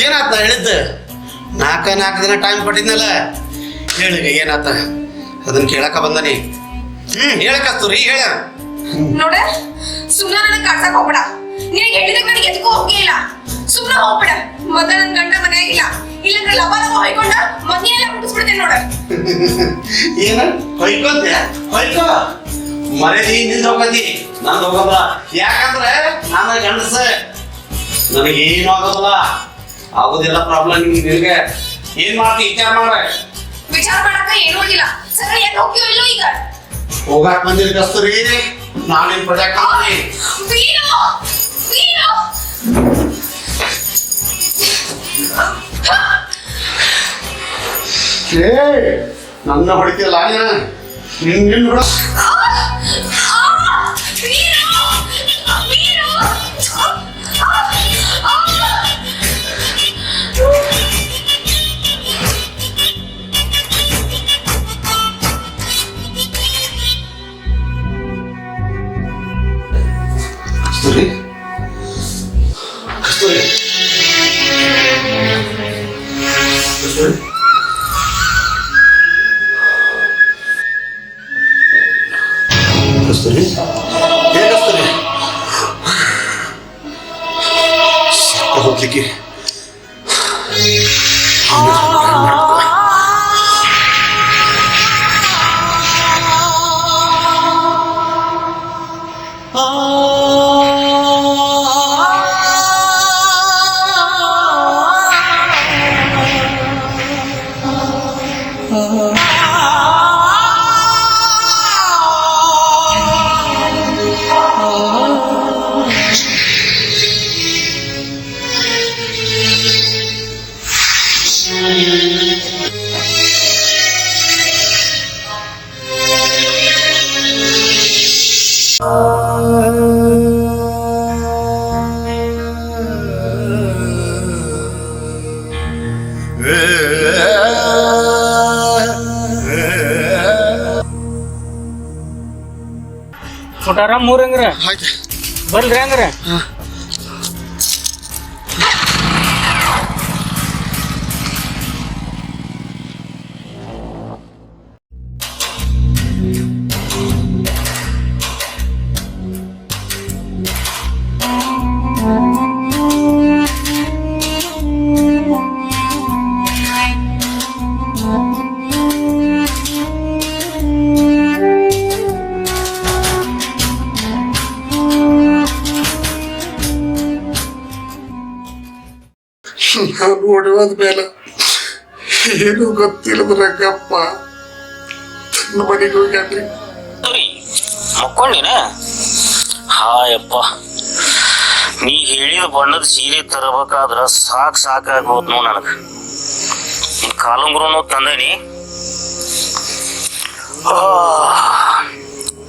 ಏನಾತ ಹೇಳಿದ್ದ ನಾಲ್ಕು ದಿನ ಟೈಮ್ ಕೊಟ್ಟಿದ್ನಲ್ಲ. ಹೇಳಿಗ ಏನಾತ ಅದನ್ನ ಕೇಳಕ ಬಂದನಿ. ಹೇಳಕಸ್ತೂರಿ ಹೇಳ. ನೋಡ ಸುಮ್ಮನೆ ನನಗೆ ಕಾಡ್ಸಕ್ ಹೋಗ್ಬೇಡ. ನಿನಗೆ ಹೇಳಿದಾಗ ನನಗೆ ಎದಕ್ಕೂ ಹೋಗಿಲ್ಲ. ಸುಮ್ಮನೆ ಹೋಗ್ಬೇಡ. ಮೊದಲ ನನ್ನ ಗಂಡ ಮನೆಯಾಗಿಲ್ಲ. ಇಲ್ಲಾಂದ್ರೆ ಲಬ ಹೊಯ್ಕೊಂಡ ಮನೆಯೆಲ್ಲ ಮುಟ್ಟಿಸ್ಬಿಡ್ತೇನೆ ನೋಡ. ಏನ ಹೊಯ್ಕೊಂತೆ? ಹೊಯ್ಕೋ ಮರ್ಯಾದಿ ನಿಂದ ಹೋಗತಿ, ನಂದು ಹೋಗಲ್ಲ. ಯಾಕಂದ್ರೆ ನಾನು ಗಂಡಸ, ನನಗೇನು ಆಗೋದಿಲ್ಲ. ಆಗೋದಿಲ್ಲ ಪ್ರಾಬ್ಲಮ್. ನಿನಗೆ ಏನ್ ಮಾಡ್ತಿ ವಿಚಾರ ಮಾಡ. ವಿಚಾರ ಮಾಡಕ ಏನು ಇಲ್ಲ. ಸರಿ ಯಾಕೆ ಹೋಗ್ತೀವೋ ಇಲ್ಲೋ ಈಗ? ಹೋಗಾಕ್ ಬಂದಿರಿ ಕಸ್ತೂರಿ. ನಾನೇನ್ ಪ್ರೊಜೆಕ್ಟ್ ಮಾಡ್ತೀನಿ. ವೀರು ವೀರು ನನ್ನ ಹೊಡಿತಿಲ್ಲ ನಿನ್ನ ಬಿಡ. ಕಸ್ತೂರಿ ಕಸ್ತೂರಿ ಕಸ್ತೂರಿ ಕಸ್ತೂರಿ ಏ ಕಸ್ತೂರಿ ಹೋಗ್ಲಿಕ್ಕೆ ಕೊಟ್ಟಾರ ಮೂರಂಗ್ರ ಬರ್ಲ್ರಿ ಹಂಗ್ರ. ನಾನು ಹೊಡೆಯೋದ ಮೇಲೆ ಏನು ಗೊತ್ತಿಲ್ಲದ ರಂಗಪ್ಪ ತನ್ನ ಮನೆಗೆ ಹೋಗ್ಯಾನ್ರಿ. ಮಕ್ಕೊಂಡಿನ ಹಾಯಪ್ಪ, ನೀ ಹೇಳಿದ ಬಣ್ಣದ ಸೀರೆ ತರಬೇಕಾದ್ರ ಸಾಕಾಗೋದ್ ನೋ ನನಗ. ಕಾಲುಂಗ್ರೂ ತಂದನಿ.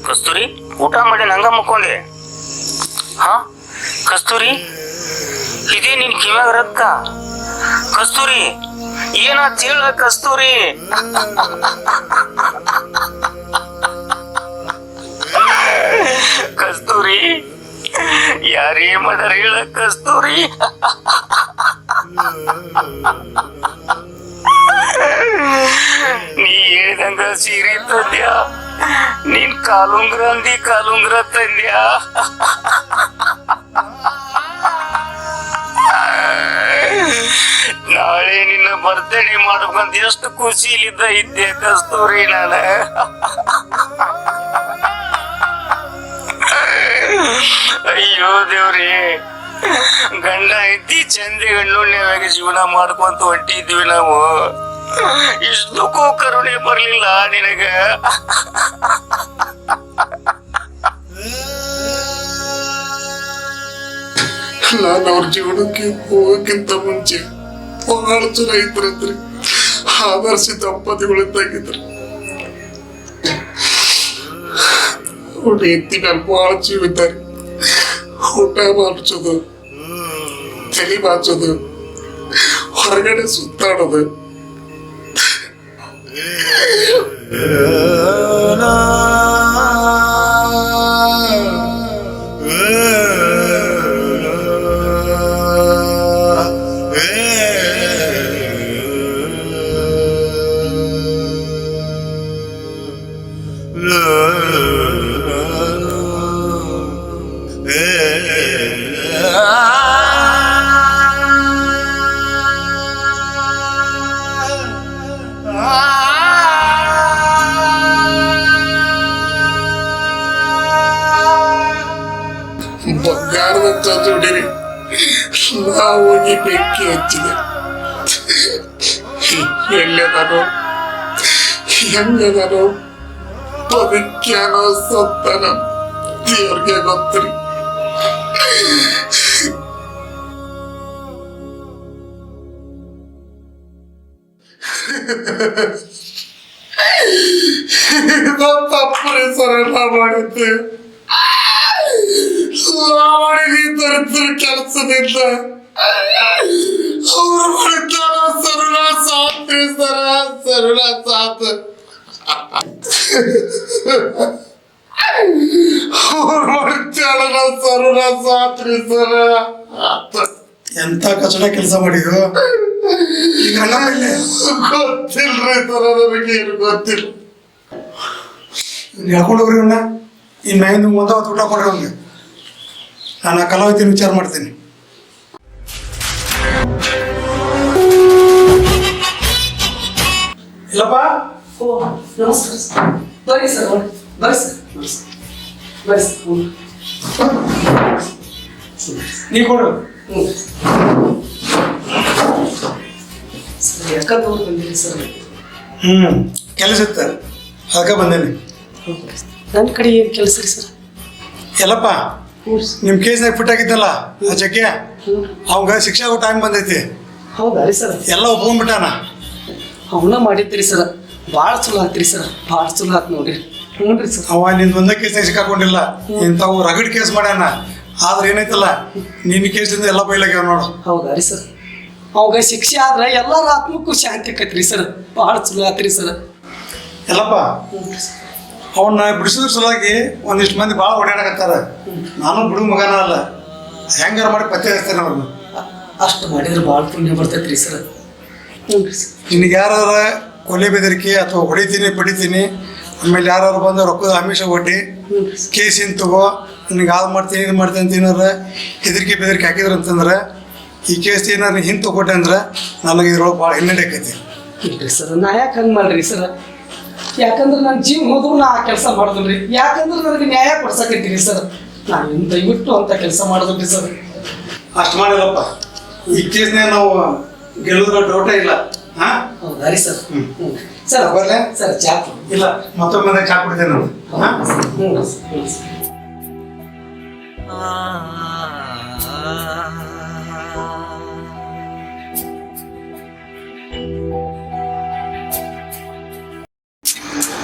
ಕಸ್ತೂರಿ ಊಟ ಮಾಡಿ ನಂಗ ಮಕ್ಕೊಂಡೆ. ಹಾ ಕಸ್ತೂರಿ, ಇದೇ ನಿನ್ ಕಿವ್ಯಾಗ ರಕ್ತ. ಕಸ್ತೂರಿ ಏನಾತ್ ಹೇಳ ಕಸ್ತೂರಿ. ಕಸ್ತೂರಿ ಯಾರೇ ಮಾಡ್ಯಾರ ಹೇಳ ಕಸ್ತೂರಿ. ನೀ ಹೇಳಿದಂಗ ಸೀರೆ ತಂದ್ಯಾ, ನೀನ್ ಕಾಲುಂಗ್ರ ಅಂದಿ ಕಾಲುಂಗ್ರ ತಂದ್ಯಾ. ನಾಳೆ ನಿನ್ನ ಬರ್ತಡೇ ಮಾಡ್ಬೇಕಂತ ಎಷ್ಟು ಖುಷಿಲಿದ್ದ ಇದ್ದೆ ಕಸ್ತೂರಿ. ನಾನು ಅಯ್ಯೋ ದೇವ್ರಿ, ಗಂಡ ಐತಿ ಚಂದಿ ಗಂಡುಣ್ಯವಾಗಿ ಜೀವನ ಮಾಡ್ಕೊಂತ ಹೊಂಟಿದ್ವಿ ನಾವು. ಇಷ್ಟಕ್ಕೂ ಕರುಣೆ ಬರ್ಲಿಲ್ಲ ನಿನಗ. ನಾನು ಅವ್ರ ಜೀವನಕ್ಕೆ ಹೋಗಕ್ಕಿಂತ ಮುಂಚೆ ಬಹಳ ಜನ ಇದ್ರಂದ್ರಿ, ಆದರ್ಶ ದಂಪತಿಗಳಿದ್ದಾಗಿದ್ರು. ಅವ್ರ ಹೆಂಡತಿ ಮೇಲೆ ಬಹಳ ಜೀವ ಇದ್ದಾರೆ. ಊಟ ಮಾಡಿಸೋದು, ತಲೆ ಬಾಚೋದು, ಹೊರಗಡೆ ಸುತ್ತಾಡೋದು. ಬಂಗಾರದಂತ ದುಡಿರಿ ನಾವು ಹೋಗಿ ಬೆಂಕಿ ಹಚ್ಚಿದೆ. ಎಲ್ಲದಾನೋ ಹೆಂಗದಾನೋ ಬದುಕ್ಯಾನೋ ಸತ್ತಾನ ದೇವ್ರಿಗೆ ಗೊತ್ತರಿ. ತಪ್ಪರೆ ಸರಳ ಮಾಡಿದ್ದೆ. ಲಾವಣಿಗೆ ತರಿಸಿದ ಕೆಲಸದಿಂದ ಅವರು ಮಾಡಿದ್ದಾರ ಸರಳ ಸಾತ್ರಿ ಸರ ಸರಳ ಸಾತ್. ಅವ್ರು ಮಾಡಿದ್ದಾಳ ಸರಳ ಸಾತ್ರಿ ಸರ. ಎಂತ ಕಚಡ ಕೆಲಸ ಮಾಡಿದ್ರು. ಗೊತ್ತಿಲ್ರಿ ಸರ, ನನಗೇನು ಗೊತ್ತಿಲ್ಲ. ಹೇಳ್ಕೊಂಡೋಗ್ರಿ ಅವನ್ನ. ಇನ್ನು ಮ್ಯಾಗಿಂದ ಮುಂದೆ ಊಟ ಕೊಡ್ರಿ ಅವ್ನಿಗೆ. ನಾನು ಆ ಕಲಾವತಿನ ವಿಚಾರ ಮಾಡ್ತೀನಿ. ಇಲ್ಲಪ್ಪ, ಓ ನಮಸ್ಕಾರ ಸರ್. ಬರ್ರಿ ಸರ್, ಬರ್ರಿ ಸರ್, ಬರ್ರಿ ಸರ್. ನೀ ಕೊಡು. ಸರ್ ಯಾಕಂದ್ರೆ ಬಂದಿರಿ ಸರ್? ಕೆಲಸ ಇತ್ತು, ಅದಕ್ಕೆ ಬಂದೇನಿ. ನನ್ನ ಕಡೆ ಏನು ಕೆಲಸ ರೀ ಸರ್? ಎಲ್ಲಪ್ಪ, ನಿಮ್ಮ ಕೇಸ್ನಾಗ ಫಿಟ್ ಆಗಿದ್ದಲ್ಲ ಆ ಜಗ್ಗೆ, ಅವಾಗ ಶಿಕ್ಷೆ ಆಗೋ ಟೈಮ್ ಬಂದೈತಿ. ಹೌದಾ ರೀ ಸರ್? ಎಲ್ಲ ಒಪ್ಕೊಂಡ್ಬಿಟ್ಟಾನ. ಅವನ್ನ ಮಾಡಿದ್ರಿ ಸರ್, ಭಾಳ ಚಲೋ ಆತ್ರಿ ಸರ್, ಭಾಳ ಚಲೋ ಆತ್ ನೋಡ್ರಿ. ಹ್ಞೂ ರೀ ಸರ್. ಅವ ನಿಂದು ಒಂದೇ ಕೇಸ್ನಾಗ ಸಿಕ್ಕಾಕೊಂಡಿಲ್ಲ, ಇಂಥವು ರಗಡ್ ಕೇಸ್ ಮಾಡ್ಯಾನ. ಆದ್ರೆ ಏನೈತಲ್ಲ, ನಿನ್ನ ಕೇಸಿಂದ ಎಲ್ಲ ಬೈಲಾಗ್ಯಾವ ನೋಡು. ಹೌದಾ ರೀ ಸರ್? ಅವಾಗ ಶಿಕ್ಷೆ ಆದ್ರೆ ಎಲ್ಲರ ಆತ್ಮಕ್ಕೂ ಶಾಂತಿ ಆಕೈತ್ರಿ ಸರ್, ಭಾಳ ಚಲೋ ಆತ್ರಿ ಸರ್. ಎಲ್ಲಪ್ಪ, ಅವನ್ನ ಬಿಡಿಸೋದ್ರ ಸಲುವಾಗಿ ಒಂದಿಷ್ಟು ಮಂದಿ ಭಾಳ ಓಡಾಡಕತ್ತಾರ. ನಾನು ಬಿಡು ಮಗನ ಅಲ್ಲ, ಹೆಂಗಾರ ಮಾಡಿ ಪತ್ತೆ ಹಚ್ತೇನೆ ಅವ್ರನ್ನ. ಅಷ್ಟು ಮಾಡಿದ್ರೆ ಭಾಳ ಪುಣ್ಯ ಬರ್ತೈತ್ರಿ ಸರ್. ಹ್ಞೂ ರೀ ಸರ್. ನಿನಗೆ ಯಾರು ಕೊಲೆ ಬೆದರಿಕೆ ಅಥವಾ ಹೊಡಿತೀನಿ ಪಡಿತೀನಿ, ಆಮೇಲೆ ಯಾರು ಬಂದು ರೊಕ್ಕದ ಆಮಿಷ ಒಡ್ಡಿ ಕೇಸಿನ ತಗೋ, ನಿನಗೆ ಅದು ಮಾಡ್ತೀನಿ ಇದು ಮಾಡ್ತೀನಿ ಅಂತ ಏನಾರ ಹೆದರಿಕೆ ಬೆದರಿಕೆ ಹಾಕಿದ್ರು ಅಂತಂದ್ರೆ, ಈ ಕೇಸ್ ಏನಾರು ಹಿಂದೆ ತಗೊಟ್ಟೆ ಅಂದ್ರೆ ನನಗೆ ಇದ್ರೊಳಗೆ ಭಾಳ ಹಿನ್ನಡೆ ಆಕೈತಿ. ಇಲ್ರಿ ಸರ್, ನಾ ಯಾಕೆ ಹಂಗೆ ಮಾಡ್ರಿ ಸರ್? ಯಾಕಂದ್ರೆ ನನ್ನ ಜೀವ ಹೋದ್ರು ನಾ ಆ ಕೆಲಸ ಮಾಡೋದಿಲ್ರಿ. ಯಾಕಂದ್ರೆ ನನಗೆ ನ್ಯಾಯ ಕೊಡ್ಸಕೈತಿರಿ ಸರ್. ನಾನು ದಯವಿಟ್ಟು ಅಂತ ಕೆಲಸ ಮಾಡೋದಿಲ್ರಿ ಸರ್. ಅಷ್ಟು ಮಾಡಿಲ್ಲಪ್ಪ, ಈ ಕೇಸ್ನಾಗ ನಾವು ಗೆಲ್ಲೋದ್ರ ಡೌಟೇ ಇಲ್ಲ. ಹಾಂ, ಹೌದಾ ರೀ ಸರ್? ಸರ್ ಬರ್ಲೆ ಸರ್, ಚಾ ಇಲ್ಲ, ಮತ್ತೊಮ್ಮೆ ಚಾ ಕುಡಿತೇನೆ ನಾನು. ಹಾಂ, ಹ್ಞೂ ಸರ್.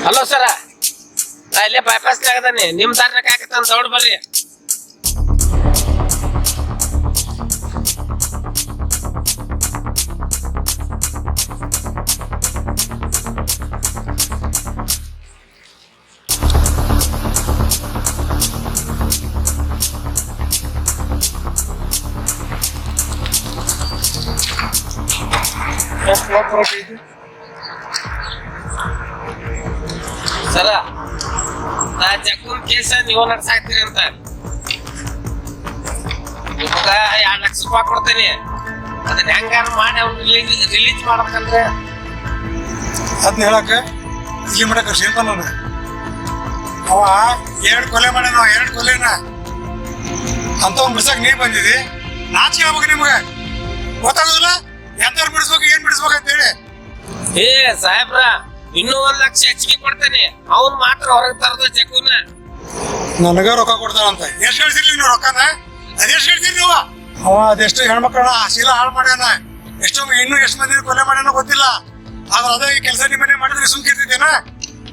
ಹಲೋ ಸರ, ನಾ ಇಲ್ಲೇ ಬೈಪಾಸ್ ಆಗದಾನೆ, ನಿಮ್ ದಾರಿನಾಗ ಹಾಕತ್ತ ದೌಡ್ ಬರ್ರಿ. ಸರ, ನಾ ಜಗ್ಗನ್ ಕೇಸ ನೀವು ನಡ್ಸಾಕ್ತೀರಿ ಅಂತ ನಿಮಗ 2 ಲಕ್ಷ ರೂಪಾಯಿ ಕೊಡ್ತೇನೆ. ಅದನ್ನ ಹೆಂಗಾರ ಮಾಡಿ ಅವ್ನು ರಿಲೀಸ್ ಮಾಡ್ಬೇಕಂದ್ರೆ ಅದನ್ನ ಹೇಳಕ್ಕೆ ಇಲ್ಲಿ ಮಾಡಕ್ಕೆ ಸೇರ್ತಾನ. ಅವ 2 ಕೊಲೆ ಮಾಡ್ಯಾನ, 2 ಕೊಲೆನ ಅಂತವ್ ಬಿಡ್ಸಕ್ ನೀ ಬಂದಿದಿ, ನಾಚಿಕೆ ಆಗ್ಬೇಕು ನಿಮ್ಗೆ. ಗೊತ್ತಾಗೋದಿಲ್ಲ ಎಂತವ್ರು ಬಿಡಿಸ್ಬೇಕು ಏನ್ ಬಿಡಿಸ್ಬೇಕು ಅಂತ ಹೇಳಿ. ಏ ಸಾಹೇಬ್ರ, ಇನ್ನೂ 1 ಲಕ್ಷ ಹೆಚ್ಚಿಗೆ ಕೊಡ್ತೇನೆ. ಅವ್ನ್ ಮಾತ್ರ ಹೊರಗೆ ತರದ ಚೆಕ್ಕುನ. ನನಗ ರೊಕ್ಕ ಕೊಡ್ತಾರಂತ. ಎಷ್ಟು ಹೇಳ್ತೀರಿ ನೀವು ರೊಕ್ಕನ? ಅದೆಷ್ಟು ಹೇಳ್ತೀರಿ ನೀವು? ಅವ ಅದೆಷ್ಟು ಹೆಣ್ಮಕ್ಳನ್ನ ಶೀಲ ಹಾಳು ಮಾಡ್ಯಾನ, ಎಷ್ಟೋ ಇನ್ನೂ ಎಷ್ಟು ಮಂದಿ ಕೊಲೆ ಮಾಡ್ಯಾನೋ ಗೊತ್ತಿಲ್ಲ. ಆದ್ರೆ ಅದೇ ಕೆಲಸ ನಿಮ್ಮನೆ ಮಾಡಿದ್ರೆ ಸುಮ್ಕಿರ್ತಿದ್ದೇನ?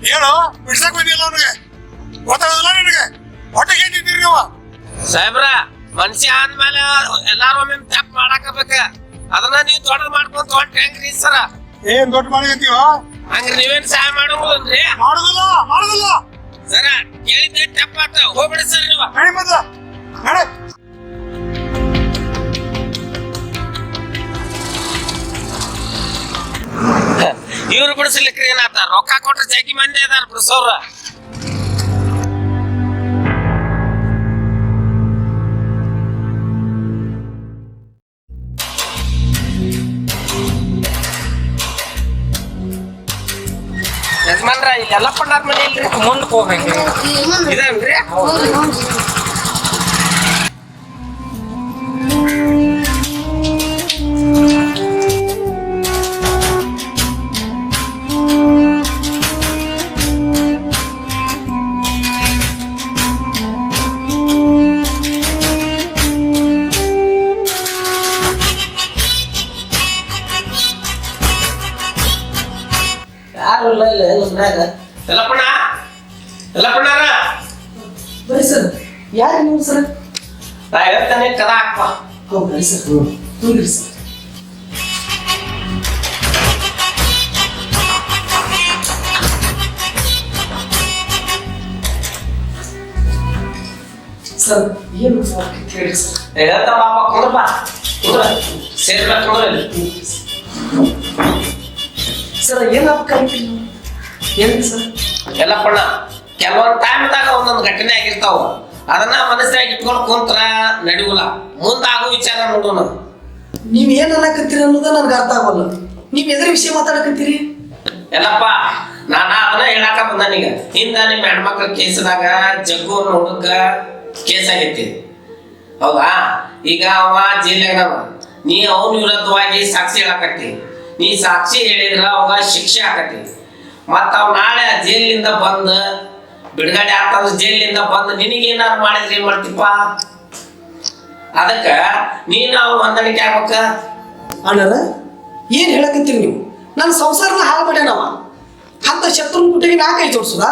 ಹೇಳು, ಬಿಡ್ಸಕ್ ಬಂದಿಲ್ಲ ಅವನಿಗೆ. ಗೊತ್ತಾಗೋದಿಲ್ಲ ನಿನಗೆ? ಹೊಟ್ಟೆಗೆ ಏನಿದ್ದೀರಿ ನೀವು? ಸಾಹೇಬ್ರ, ಮನುಷ್ಯ ಆದ್ಮೇಲೆ ಎಲ್ಲಾರು ಒಮ್ಮೆ ತಪ್ಪು ಮಾಡಾಕಬೇಕ. ಅದನ್ನ ನೀವು ದೊಡ್ಡ ಮಾಡ್ಕೊಂತ ಹೊಂಟ್ರಿ ಹೆಂಗ್ರಿ ಸರ? ಏನ್ ದೊಡ್ಡ ಮಾಡಿರ್ತೀವ? ಹಂಗ್ರಿ ನೀವೇನ್ ಸಹಾಯ ಮಾಡೋಂಗ್ರಿ? ಮಾಡುದಿಲ್ಲ ಸರ ಕೇಳಿದ್ದೆ ತಪ್ಪಾತ, ಹೋಗ್ಬಿಡಿ ಸರ್ ನೀವು. ನಡಿ ಮೊದ್ಲು, ನಡಿ. ಇವ್ರು ಬಿಡಿಸ್ಲಿಕ್ರಿ ಏನಾತ? ರೊಕ್ಕ ಕೊಟ್ರೆ ಜಗ್ಗಿ ಮಂದಿ ಅದಾರ ಬಿಡಿಸೋರ. ಯಜಮಾನ್ರ, ಇಲ್ಲಿ ಎಲ್ಲ ಪಂಡಾರ ಮನೆ ಇಲ್ರಿ, ಮುಂದಕ್ಕೆ ಹೋಗ್ರಿ. ಇದೇನ್ರಿ? ಯಾರು ಇಲ್ಲ ಇಲ್ಲ ಮನ್ಯಾಗ. ಎಲ್ಲಪ್ಪಣ್ಣ, ಎಲ್ಲಪ್ಪಣ್ಣಾರ, ಬರ್ರಿ ಸರ್. ಯಾರು ನೀವು ಸರ್? ನಾ ಹೇಳ್ತೇನೆ, ಕದ ಹಾಕ್ಪ. ಹೌದ್ರಿ ಸರ್. ಹೌದ್ರಿ ಸರ್. ಸರ್ ಏನು ಹೇಳಿ ಸರ್? ಹೇಳ್ತ ಪಾಪ, ಕುಂದ್ರಪ್ಪ, ಕುಂದ್ರ ಸೇರ್ಬೇಕು ಕುಂದ್ರಲ್ಲಿ. ಸರ್ ಏನಾಗ್ಬೇಕಾಗಿತ್ತು? ಏನ್ರಿ ಸರ್? ಎಲ್ಲಪ್ಪಣ್ಣ, ಕೆಲವೊಂದು ಟೈಮ್ದಾಗ ಒಂದೊಂದು ಘಟನೆ ಆಗಿರ್ತಾವ. ಅದನ್ನ ಮನಸ್ಸಾಗಿ ಇಟ್ಕೊಂಡು ಕುಂತ್ರ ನಡಿವುಲ್ಲ. ಮುಂದಾಗೋ ವಿಚಾರ ನೋಡೋಣ. ನೀವ್ ಏನ್ ಅನ್ನಕತ್ತೀರಿ ಅನ್ನೋದ ನನ್ಗೆ ಅರ್ಥ ಆಗೋಲ್ಲ. ನೀವ್ ಎದ್ರ ವಿಷಯ ಮಾತಾಡಕತ್ತೀರಿ? ಎಲ್ಲಪ್ಪ, ನಾನ ಅದನ್ನ ಹೇಳಾಕ ಬಂದನೀಗ. ಹಿಂದ ನಿಮ್ಮ ಹೆಣ್ಮಕ್ಳ ಕೇಸದಾಗ ಜಗ್ಗು ಹುಡುಗ ಕೇಸ್ ಆಗೈತಿ, ಹೌದಾ? ಈಗ ಅವ ಜೈಲಾಗವ. ನೀ ಅವನ ವಿರುದ್ಧವಾಗಿ ಸಾಕ್ಷಿ ಹೇಳಾಕತ್ತಿ. ನೀ ಸಾಕ್ಷಿ ಹೇಳಿದ್ರ ಅವಾಗ ಶಿಕ್ಷೆ ಆಕತಿ. ಮತ್ತ ಅವ್ ನಾಳೆ ಜೈಲಿಂದ ಬಂದ ಬಿಡುಗಡೆ ಆಗ್ತಂದ್ರ ಜೈಲಿಂದ ಬಂದು ನಿನಗೇನಾರು ಮಾಡಿದ್ರೆ ಏನ್ ಮಾಡ್ತಿಪ್ಪ? ಅದಕ್ಕ ನೀನು ಅವ್ನ ಹೊಂದಾಣಿಕೆ ಆಗ್ಬೇಕ. ಅಣ್ಣಾರ ಏನ್ ಹೇಳಕತ್ತೀರಿ ನೀವು? ನನ್ನ ಸಂಸಾರನ ಹಾಳು ಮಾಡ್ಯಾನವ. ಅಂತ ಶತ್ರುನ್ ಕುಟ್ಟಿಗೆ ನಾ ಕೈ ಜೋಡ್ಸುದ?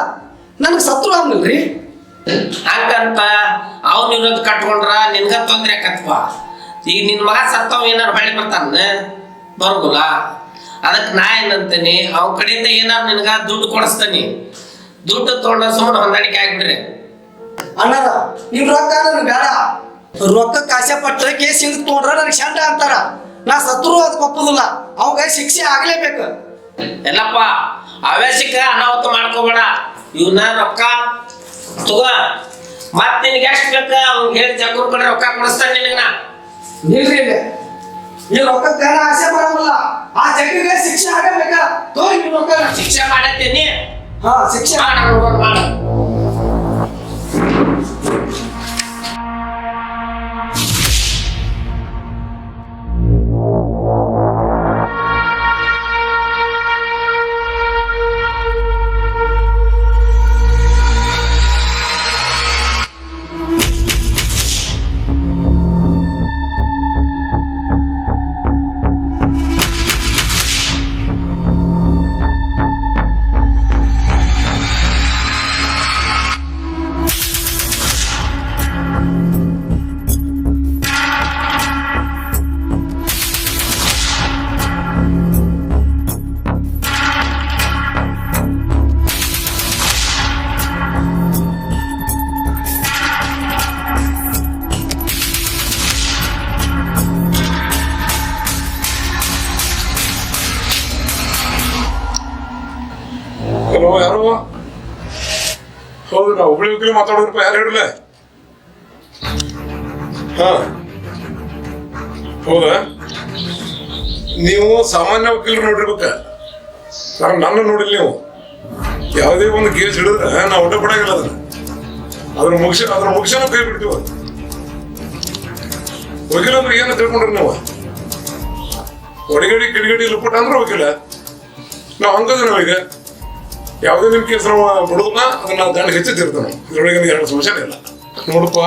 ನನಗೆ ಶತ್ರು ಆಗ್ನಲ್ರಿ. ಹಂಗಂತ ಅವ್ನ ವಿರುದ್ಧ ಕಟ್ಕೊಂಡ್ರ ನಿನ್ಗ ತೊಂದ್ರೆ ಆಕತ್ಪ. ಈಗ ನಿನ್ ಮಗ ಸತ್ತವ್ ಏನಾರು ಹೊಳ್ಳಿ ಬರ್ತಾನ? ಬರೋಗುಲ್ಲ. ಅದಕ್ಕೆ ನಾ ಏನಂತೇನಿ, ಅವ್ನ ಕಡೆಯಿಂದ ಏನಾರು ನಿನಗ ದುಡ್ಡು ಕೊಡಿಸ್ತಾನಿ. ದುಡ್ಡು ತೊಗೊಂಡ ಸುಮ್ಮನೆ ಹೊಂದಾಣಿಕೆ ಆಗ್ಬಿಡ್ರಿ. ಅಣ್ಣಾರ ನಿಮ್ ರೊಕ್ಕ ನನಗೆ ಬೇಡ. ರೊಕ್ಕಕ್ಕೆ ಆಸೆ ಪಟ್ರೆ ಕೇಸ್ ಹಿಂದ್ ತೊಗೊಂಡ್ರ ನನಗೆ ಶಂಡ ಅಂತಾರ. ನಾ ಸತ್ರು ಅದಕ್ಕೆ ಒಪ್ಪುದಿಲ್ಲ. ಅವಾಗ ಶಿಕ್ಷೆ ಆಗ್ಲೇಬೇಕು. ಎಲ್ಲಪ್ಪ, ಆವೇಶಕ್ಕೆ ಅನಾಹುತ ಮಾಡ್ಕೋಬೇಡ. ಇವನ್ನ ರೊಕ್ಕ ತಗೋ, ಮತ್ ನಿನ್ಗೆ ಎಷ್ಟು ಬೇಕ ಅವ್ನಿಗೆ ಹೇಳಿ ಜಗ್ಗೂರ್ ಕಡೆ ರೊಕ್ಕ ಕೊಡಿಸ್ತಾನೆ ನಿನಗ. ನಿಲ್ರಿ ಇಲ್ಲಿ. ಈ ರೊಕ್ಕಕ್ಕೆ ಆಸೆ ಬರಲ್ಲ. ಆ ಜಗ್ಗಿಗೆ ಶಿಕ್ಷೆ ಆಗಬೇಕ. ತೋರಿ ನೀವು ರೊಕ್ಕ. ಶಿಕ್ಷೆ ಮಾಡತ್ತೀನಿ. ಹಾ, ಶಿಕ್ಷೆ ಮಾಡ. ಹಲೋ, ಯಾರು? ಹೌದು, ನಾ ಹುಬ್ಳಿ ವಕೀಲ ಮಾತಾಡೋದ್ರಪ್ಪ. ಯಾರು ಹೇಳಲ್ಲ? ಹಾ, ಹೌದಾ? ನೀವು ಸಾಮಾನ್ಯ ವಕೀಲರು ನೋಡಿರ್ಬೇಕ. ನನ್ನ ನೋಡಿಲ್ಲ ನೀವು. ಯಾವುದೇ ಒಂದು ಕೇಸ್ ಹಿಡಿದ್ರೆ ನಾವು ಊಟ ಪಡಾಗಿಲ್ಲ. ಅದನ್ನ ಮುಗಿಸೋಣ ಕೈ ಬಿಡ್ತೀವ. ವಕೀಲ ಅಂದ್ರೆ ಏನು ತಿಳ್ಕೊಂಡ್ರಿ ನೀವು? ಹೊಡಿಗಡಿ ಕಿಡಿಗಡಿ ಲುಪಟ ಅಂದ್ರೆ ವಕೀಲ. ನಾವು ಹಂಗದ ನಾವೀಗ ಯಾವುದೇ ನಿಮ್ಮ ಕೇಸ್ ನಾವು ಬಿಡೋದನ್ನ ಅದನ್ನ ದಂಡ ಹೆಚ್ಚಿರ್ತಾನೆ. ಇದ್ರೊಳಗೆ ಎರಡು ಸಮಸ್ಯೆ ಇಲ್ಲ. ನೋಡಪ್ಪ,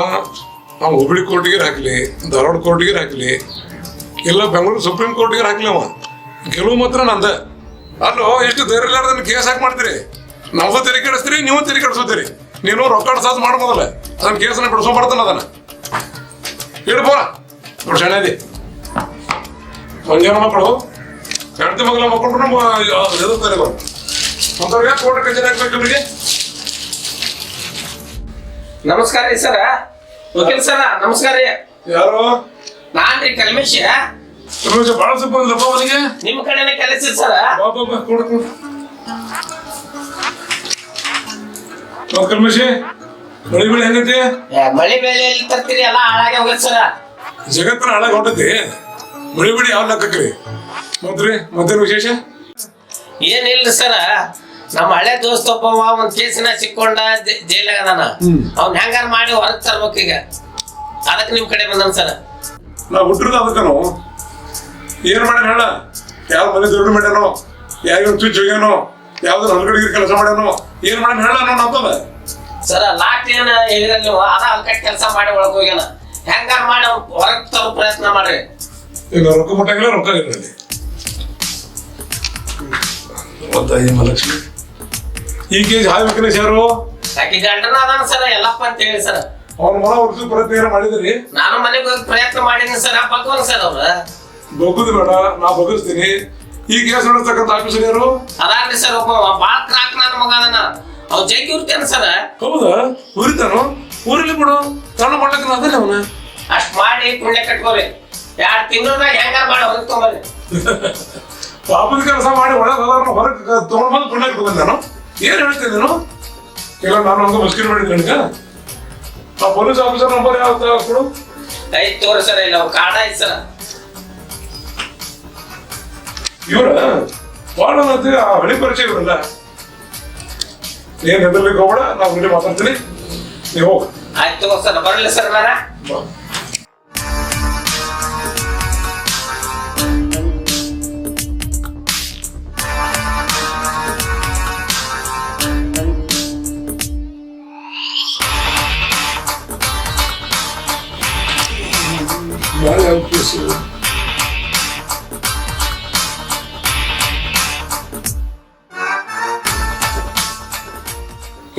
ನಾವು ಹುಬ್ಳಿ ಕೋರ್ಟಿಗೆ ಹಾಕಲಿ, ಧಾರವಾಡ ಕೋರ್ಟಿಗೆ ಹಾಕಲಿ, ಇಲ್ಲ ಬೆಂಗಳೂರು ಸುಪ್ರೀಂ ಕೋರ್ಟಿಗೆ ಹಾಕಲಿ, ಅವ ಗೆಲುವು ಮಾತ್ರ ನಂದ. ಅಲ್ಲೋ, ಎಷ್ಟು ಧೈರ್ಯ ಇಲ್ಲಾರ್ದನ್ನ ಕೇಸ್ ಹಾಕಿ ಮಾಡ್ತೀರಿ. ನಾವು ತೆರಿಗೆ ಕೆಡಿಸ್ತೀರಿ, ನೀವು ತೆರಿಗೆ ಕೆಡಿಸ್ತೀರಿ. ನೀನು ರೊಕ್ಕ ಸಾಸ್ ಮಾಡ್ಬೋದಲ್ಲ, ಅದನ್ನ ಕೇಸನ್ನ ಬಿಡಿಸ್ಕೊಂಡ್ಬರ್ತಾನ. ಅದನ್ನ ಹೇಳ್ಬೋ ನೋಡಿ ಶಾಣೆ ಮಂಜಾನ ಮಕ್ಕಳು ಹೆಂಡತಿ ಮಗಲ ಮಕ್ಕಳು ನಮ್ಮ ಎದುರ್ತಾರೆ. ಅಂತವ್ರಿಗೆ ಕೋರ್ಟ್ ಕಚೇರಿ ಹಾಕ್ಬೇಕು ಇವ್ರಿಗೆ. ನಮಸ್ಕಾರ ರೀ ಸರ. ವಕೀಲ್ ಸರ ನಮಸ್ಕಾರ ರೀ. ಯಾರು? ನಾನ್ರಿ ಕಲ್ಮೇಶ. ಭಾಳ ಸ್ವಲ್ಪ ಬಂದಿಲ್ಲಪ್ಪ ಅವನಿಗೆ. ನಿಮ್ ಕಡೆನೆ ಕೆಲಸ ಸರ. ಕಲ್ಮೇಶಿ, ಮಳಿ ಬೆಳೆ ಹೆಂಗೈತಿ? ಮಳಿ ಬೆಳೆ ಎಲ್ಲಿ ತರ್ತೀರಿ, ಎಲ್ಲ ಹಾಳಾಗಿ ಹೋಗೈತ್ ಸರ. ಜಗತ್ತಿನ ಹಾಳಾಗಿ ಹೊಂಟೈತಿ. ಮಳಿ ಬೆಳಿ ಯಾವ ಲೆಕ್ಕಕ್ರಿ? ಮತ್ರಿ ಮತ್ತೇನು ವಿಶೇಷ? ಏನಿಲ್ರಿ ಸರ, ನಮ್ಮ ಹಳೆ ದೋಸ್ತ ಒಬ್ಬ ಒಂದ್ ಕೇಸಿನ ಸಿಕ್ಕೊಂಡ ಜೈಲಾಗ ಅದಾನ. ಅವ್ನ ಹೆಂಗಾರ ಮಾಡಿ ಹೊರಗ್ ತರ್ಬೇಕು ಈಗ. ಅದಕ್ಕೆ ನಿಮ್ ಕಡೆ ಬಂದನ್ ಸರ. ನಾವು ಹುಟ್ಟಿರೋದು ಅದಕ್ಕನು ಏನ್ ಮಾಡ್ಯಾನ ಹೇಳ? ಯಾವ ಮನೆ ದುಡ್ಡು ಮಾಡ್ಯಾನೋ, ಯಾವ ಚುಚ್ಚು ಹೋಗ್ಯಾನೋ, ಯಾವ್ದು ಹೊರಗಡೆ ಕೆಲಸ ಮಾಡ್ಯಾನೋ, ಏನ್ ಮಾಡ್ಯಾನ ಹೇಳ? ನಾವು ಅಂತದ ಸರ ಲಾಸ್ಟ್ ಏನ ಹೇಳಿದ್ರೆ ನೀವು ಅದ ಅಲ್ಕಟ್ ಕೆಲಸ ಮಾಡಿ ಒಳಗ್ ಹೋಗ್ಯಾನ. ಹೆಂಗಾರ ಮಾಡಿ ಅವ್ನ ಹೊರಗ್ ತರೋ ಪ್ರಯತ್ನ ಮಾಡ್ರಿ. ಈಗ ರೊಕ್ಕ ಮುಟ್ಟಾಗಿಲ್ಲ, ರೊಕ್ಕ ಇರಲಿ. ಮಹಾಲಕ್ಷ್ಮಿ ಈ ಕೇಸ್ ಹಾಯ್ ವೆಂಕಟೇಶ್ ಯಾರು? ಯಾಕೆ ಗಂಡನ ಅದಾನ ಸರ, ಎಲ್ಲಪ್ಪ ಅಂತ ಹೇಳಿ ಸರ. ಅವ್ನ ಮನ ಉಳಿಸೋ ಪ್ರಯತ್ನ ಏನ ಮಾಡಿದ್ರಿ? ನಾನು ಮನೆಗೆ ಹೋಗಿ ಪ್ರಯತ್ನ ಮಾಡೀನಿ ಸರ್. ಬಗ್ವನ್ ಸರ್ ಅವ್ರ ಬಗ್ಗುದು ಬೇಡ, ನಾ ಬಗ್ಗಿಸ್ತೀನಿ. ಈ ಕೇಸ್ ನಡೆಸ್ತಕ್ಕಂಥ ಆಫೀಸರ್ ಯಾರು? ಅದಾನ್ರಿ ಸರ್, ಒಬ್ಬ ಬಾಳ ಕ್ರಾಕ್ ನನ್ನ ಮಗ ಅದನ. ಅವ್ ಜಗ್ಗಿ ಉರ್ತೇನ ಸರ. ಹೌದಾ? ಉರಿತಾನು? ಊರಲ್ಲಿ ಬಿಡು, ತಣ್ಣ ಮಾಡ್ಲಕ್ಕ ಅದಲ್ಲ ಅವನ. ಅಷ್ಟ್ ಮಾಡಿ ಪುಣ್ಯ ಕಟ್ಕೋರಿ. 2 ತಿಂಗಳದಾಗ ಹೆಂಗಾರ ಮಾಡಿ ಹೊರಗ್ ತಗೊಂಬರ್ರಿ. ಪಾಪದ ಕೆಲಸ ಮಾಡಿ ಒಳಗೆ ಹೋದವ್ರನ್ನ ಹೊರಗೆ ತಗೊಂಡ್ ಬಂದು ಪುಣ್ಯ ಕಟ್ಕೊಂಡ್ ನಾನು ಏನ್ ಹೇಳ್ತೀನಿ ನೀನು? ಇಲ್ಲ ನಾನು ಹಂಗ ಮುಸ್ಕಿಲ್ ಮಾಡಿದ್ದೆ ನನಗ. ಆ ಪೊಲೀಸ್ ಆಫೀಸರ್ ನಂಬರ್ ಯಾವ್ದು ಕೊಡು? ಐತ್ ತೋರಿ ಸರ, ಇಲ್ಲ ಅವ್ರ ಕಾರ್ಡ ಐತ್ ಸರ. ಇವ್ರ ಭಾಳ ಆ ಹಳಿ ಪರಿಚಯ ಇವ್ರಲ್ಲ. ಏನ್ ಹೆದರ್ಲಿಕ್ಕೆ ಹೋಗ್ಬೇಡ, ನಾವು ಇಲ್ಲಿ ಮಾತಾಡ್ತೀನಿ, ನೀವು ಹೋಗ. ಆಯ್ತು ತಗೋ ಸರ್, ಬರಲಿ ಸರ್ ನಾರ.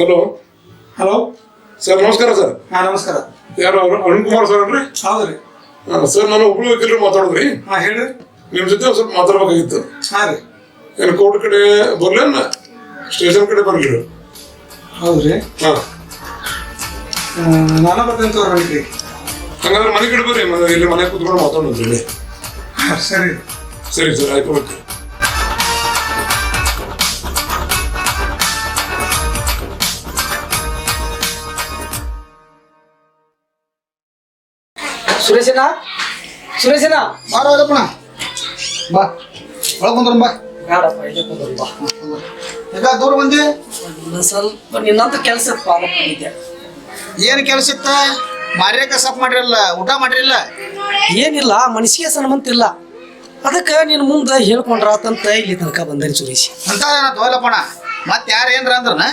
ಹಲೋ ಹಲೋ ಸರ್, ನಮಸ್ಕಾರ ಸರ್. ಹಾಂ ನಮಸ್ಕಾರ. ಯಾರು? ಅರುಣ್ ಕುಮಾರ್ ಸರ್ ಅನ್ರಿ? ಹೌದ್ರಿ. ಸರ್, ನಾನು ಹುಬ್ಳಿ ವಕೀಲರು ಮಾತಾಡೋದ್ರಿ. ಹಾಂ ಹೇಳ್ರಿ. ನಿಮ್ ಜೊತೆ ಒಂದ್ ಸ್ವಲ್ಪ ಮಾತಾಡ್ಬೇಕಾಗಿತ್ತು. ಹಾಂ ರೀ. ಏನು ಕೋರ್ಟ್ ಕಡೆ ಬರ್ಲೇನ ಸ್ಟೇಷನ್ ಕಡೆ ಬರ್ಲಿ? ಹೌದ್ರಿ. ಹಾಂ, ನಾನು ಬರ್ತೇನೆ ತೋರಿ. ಹಂಗಂದ್ರೆ ಮನೆ ಕಡೆ ಬರ್ರಿ, ಇಲ್ಲಿ ಮನೆ ಕೂತ್ಕೊಂಡು ಮಾತಾಡೋದ್ರಿ ಇಲ್ಲಿ. ಸರಿ ಸರಿ ಸರ್, ಆಯ್ತು. ಓಕೆ. ಸುರೇಶನ ಸುರೇಶನ ಬಾರಪ್ಪ, ಬಾ ಒಳಗೆ ಬಂದ್ರ ಬಾ. ಬೇಡಪ್ಪ, ಇಲ್ಲಿ ಕುಂದ್ರು ಬಾ. ಈಗ ದೂರ ಬಂದಿ? ಸ್ವಲ್ಪ ನಿನ್ನಂತ ಕೆಲಸ ಬಂದಿದ್ದೆ. ಏನು ಕೆಲಸ ಇತ್ತ? ಮಾರ್ಯಾಕ ಸಪ್ ಮಾಡಿರಲ್ಲ, ಊಟ ಮಾಡಿರಲ್ಲ? ಏನಿಲ್ಲ, ಮನಸ್ಸಿಗೆ ಸನ್ಮಂತಿಲ್ಲ. ಅದಕ್ಕೆ ನಿನ್ನ ಮುಂದೆ ಹೇಳ್ಕೊಂಡ್ರಾತಂತ ಇಲ್ಲಿ ತನಕ ಬಂದೇನಿ ಸುರೇಶ್. ಅಂತ ತೋಲಪ್ಪಣ. ಮತ್ತೆ ಯಾರು ಏನ್ರ ಅಂದ್ರನ?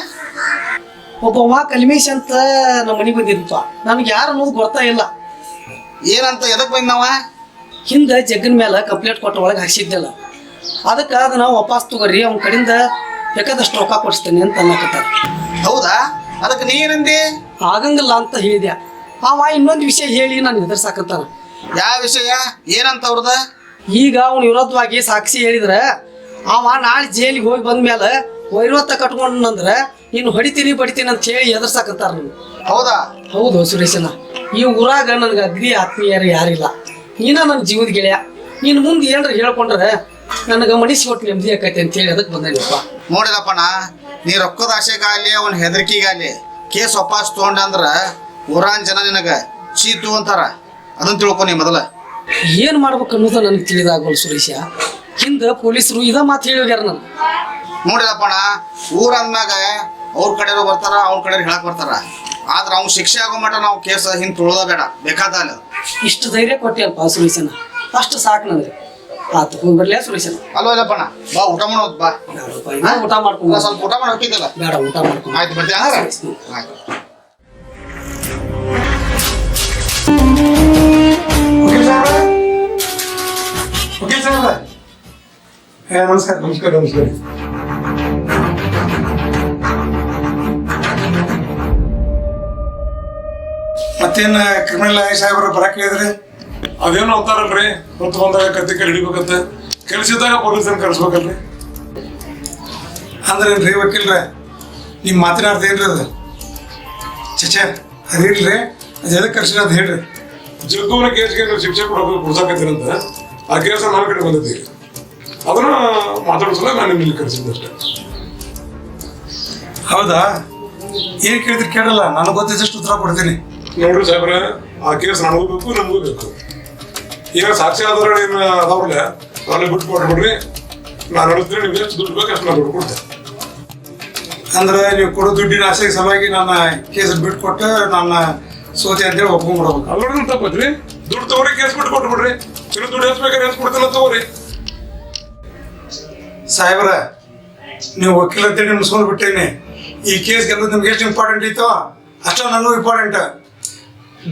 ಒಬ್ಬವ ಕಲ್ಮೇಶ್ ಅಂತ ನಮ್ಮ ಮನೆಗೆ ಬಂದಿದ್ದಪ್ಪ. ನಮ್ಗೆ ಯಾರು ಅನ್ನೋದು ಗೊತ್ತಾ ಇಲ್ಲ. ಏನಂತ ಎದಕ್ ಬಂದ್ ನಾವ? ಹಿಂದೆ ಜಗ್ಗನ ಮೇಲೆ ಕಂಪ್ಲೇಂಟ್ ಕೊಟ್ಟು ಒಳಗೆ ಹಾಕ್ಸಿದ್ದೆಲ್ಲ. ಅದಕ್ಕೆ ಅದನ್ನ ವಾಪಸ್ ತಗೋರಿ, ಅವ್ನ ಕಡೆಯಿಂದ ಬೇಕಾದಷ್ಟು ರೊಕ್ಕ ಕೊಡಿಸ್ತೇನೆ ಅಂತ ಅನ್ನಕತ್ತಾರ. ಹೌದಾ? ಅದಕ್ಕೆ ನೀ ಏನಂದಿ? ಆಗಂಗಿಲ್ಲ ಅಂತ ಹೇಳಿದೆ. ಅವ ಇನ್ನೊಂದು ವಿಷಯ ಹೇಳಿ ನಾನು ಹೆದರ್ಸಾಕತ್ತಾನ. ಯಾವ ವಿಷಯ? ಏನಂತ ಅವ್ರದ? ಈಗ ಅವ್ನ ವಿರೋಧವಾಗಿ ಸಾಕ್ಷಿ ಹೇಳಿದ್ರೆ ಅವ ನಾಳೆ ಜೈಲಿಗೆ ಹೋಗಿ ಬಂದ್ಮೇಲೆ ವೈರವತ್ತ ಕಟ್ಕೊಂಡ್ನಂದ್ರೆ ನೀನು ಹೊಡಿತೀನಿ ಬಡಿತೀನಿ ಅಂತ ಹೇಳಿ ಎದುರ್ಸಾಕತ್ತಾರ. ಹೌದಾ? ಹೌದು ಸುರೇಶನ, ಈ ಊರಾಗ ನನಗೆ ಅಗ್ರಿ ಆತ್ಮೀಯರು ಯಾರಿಲ್ಲ. ನೀನ ನನ್ನ ಜೀವದ ಗೆಳೆಯ. ನೀನು ಮುಂದೆ ಏನ್ರ ಹೇಳ್ಕೊಂಡ್ರೆ ನನಗೆ ಮನಸ್ಸು ಕೊಟ್ಟು ನೆಮ್ಮದಿ ಆಕೈತೆ ಅಂತ ಹೇಳಿ ಅದಕ್ಕೆ ಬಂದಪ್ಪ. ನೋಡಿದಪ್ಪಣ, ನೀ ರೊಕ್ಕದ ಆಸೆಗಾಲಿ ಅವನ ಹೆದರಿಕೆಗಾಲಿ ಕೇಸ್ ವಾಪಸ್ ತಗೊಂಡಂದ್ರ ಊರಾನ್ ಜನ ನಿನಗ ಚೀತು ಅಂತಾರ. ಅದನ್ನ ತಿಳ್ಕೊ ನೀ ಮೊದಲ. ಏನು ಮಾಡ್ಬೇಕು ಅನ್ನೋದು ನನಗೆ ತಿಳಿದಾಗಲ್ಲ ಸುರೇಶ. ಹಿಂದೆ ಪೊಲೀಸರು ಇದ ಮಾತು ಹೇಳಿಗ್ಯಾರ ನಾನು. ನೋಡಿದಪ್ಪಣ, ಊರ್ ಅಂದ್ಮ್ಯಾಗ ಅವ್ರ ಕಡೆಯವರು ಬರ್ತಾರ, ಅವ್ನ ಕಡೆ ಹೇಳಕ್ ಬರ್ತಾರ. ಆದ್ರ ಅವ್ನ ಶಿಕ್ಷೆ ಆಗೋ ಮಟ್ಟ ನಾವು ಕೇಸ್ ಹಿಂಗ್ ತುಳ್ದ ಬೇಡ, ಬೇಕಾದ ಇಷ್ಟು ಧೈರ್ಯ ಕೊಟ್ಟಿಯಲ್ಪ ಸುರೇಶನ, ಅಷ್ಟು ಸಾಕು ನನಗೆ. ಆತು ಹೋಗ್ಬರ್ಲಿಯಾ ಸುರೇಶನ? ಅಲ್ವ ಇಲ್ಲಪ್ಪಣ, ಬಾ ಊಟ ಮಾಡೋದು ಬಾ. ಬೇಡಪ್ಪ, ಇನ್ನ ಊಟ ಮಾಡ್ಕೊಂಡು ಸ್ವಲ್ಪ ಊಟ ಮಾಡಿ ಹೋಗಿದ್ದಲ್ಲ. ಬೇಡ, ಊಟ ಮಾಡ್ಕೊಂಡು ಆಯ್ತು ಬರ್ತೀಯ ಹಂಗಾರೆ? ಆಯ್ತು. ವಕೀಲ್ ಸಾಹೇಬ್ರ, ನಮಸ್ಕಾರ. ನಮಸ್ಕಾರ ನಮಸ್ಕಾರ. ಮತ್ತೇನು ಕ್ರಿಮಿನಲ್ ಸಾಹೇಬ್ರ ಬರಕ್ಕೆ ಹೇಳಿದ್ರಿ? ಅದೇನೋ ಅಂತಾರಲ್ರಿ, ಹೊತ್ತು ಬಂದಾಗ ಕತ್ತಿ ಕೈ ಹಿಡಿಬೇಕಂತ, ಕೆಲಸದಾಗ ಪೊಲೀಸರನ್ನ ಕರೆಸ್ಬೇಕಲ್ರಿ. ಅಂದ್ರೆ ಏನ್ರಿ ವಕೀಲ್ರ, ನಿಮ್ಮ ಮಾತಿನ ಅರ್ಥ ಏನ್ರಿ ಅದು? ಚಚೆ ಅದಿಲ್ರಿ, ಅದು ಎದಕ್ಕೆ ಕರ್ಸಿರ ಅದು ಹೇಳ್ರಿ. ಜಗ್ಗುವನ ಕೇಸ್ಗೆ ನೀವು ಶಿಕ್ಷೆ ಕೊಡ್ಸಾಕತ್ತೀರಂತ ಆ ಕೇಸ ನನ್ನ ಕಡೆ ಬಂದಿದ್ದೀವಿ. ಅದನ್ನ ಮಾತಾಡಿಸಲ ನಾನು ನಿಮ್ಮಲ್ಲಿ ಕರೆಸಿದ್ದೆ ಅಷ್ಟೇ. ಹೌದಾ? ಏನು ಕೇಳಿದ್ರೆ ಕೇಳಲ್ಲ, ನನಗೆ ಗೊತ್ತಿದ್ದಷ್ಟು ಉತ್ತರ ಕೊಡ್ತೀನಿ. ನೋಡ್ರಿ ಸಾಹೇಬ್ರೆ, ಆ ಕೇಸ್ ನನಗೂ ಬೇಕು ನಮಗೂ ಬೇಕು. ಈಗ ಸಾಕ್ಷಿ ಆಧಾರ ಏನು ಅದಾವ್ರಲ್ಲ, ನಾಳೆ ಬಿಟ್ಟು ಕೊಟ್ಬಿಡ್ರಿ, ನಾನು ನಡೆಸ್ತೀನಿ. ನಿಮ್ಗೆ ಎಷ್ಟು ದುಡ್ಡು ಬೇಕು ಅಷ್ಟು ನಾನು ದುಡ್ಡು ಕೊಡ್ತೇನೆ. ಅಂದ್ರೆ ನೀವು ಕೊಡೋ ದುಡ್ಡಿನ ಆಸೆಗೆ ಸಲುವಾಗಿ ನನ್ನ ಕೇಸ್ ಬಿಟ್ಕೊಟ್ಟು ನನ್ನ ಸೋತಿ ಅಂತೇಳಿ ಒಪ್ಕೊಂಡ್ಬಿಡ್ಬೇಕು. ಅಲ್ಲೋಡಿ ತಪ್ಪತ್ರಿ, ದುಡ್ಡು ತಗೋರಿ, ಕೇಸ್ ಬಿಟ್ಟು ಕೊಟ್ಬಿಡ್ರಿ. ಇನ್ನು ದುಡ್ಡು ಹೆಚ್ಚಬೇಕಾದ್ರೆ ಹೆಚ್ಚು ಕೊಡ್ತೀನಿ ತಗೋರಿ. ಸಾಹೇಬ್ರ, ನೀವು ವಕೀಲ ಅಂತೇಳಿ ನಿಮ್ಗೆ ಸುಮ್ಮನೆ ಬಿಟ್ಟೇನಿ. ಈ ಕೇಸ್ ಗೆಲ್ಲೋದು ನಿಮ್ಗೆ ಎಷ್ಟು ಇಂಪಾರ್ಟೆಂಟ್ ಇತ್ತು ಅಷ್ಟೇ ನನಗೂ ಇಂಪಾರ್ಟೆಂಟ್.